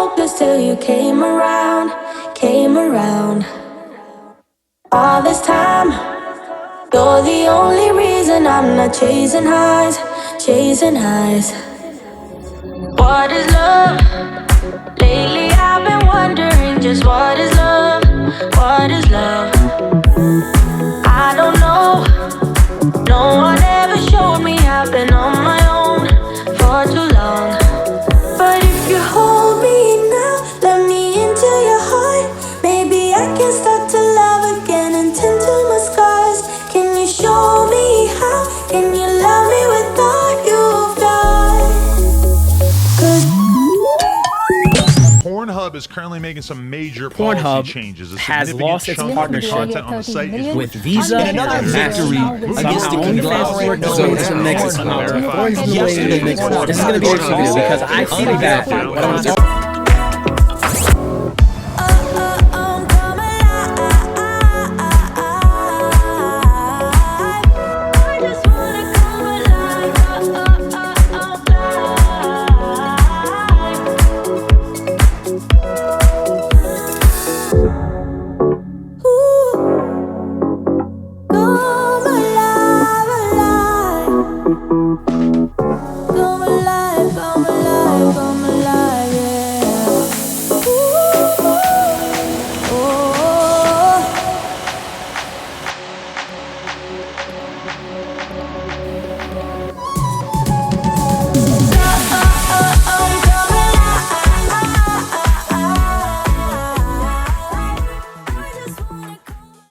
focused till you came around, came around. All this time, you're the only reason I'm not chasing highs, chasing highs. What is love? Lately I've been wondering just what is love, what is love? I don't know, no one ever showed me. I've been on my own for too long. But if you hold me now, let me into your heart. Maybe I can start to love again and tend to my scars. Can you show me how? Can you love me with all you've got? 'Cause Pornhub is currently making some major policy changes. has lost its partnership content on the site is with Visa and victory against the conglomerate known as Mexico. This is going to be interesting video because I think that what I'm talking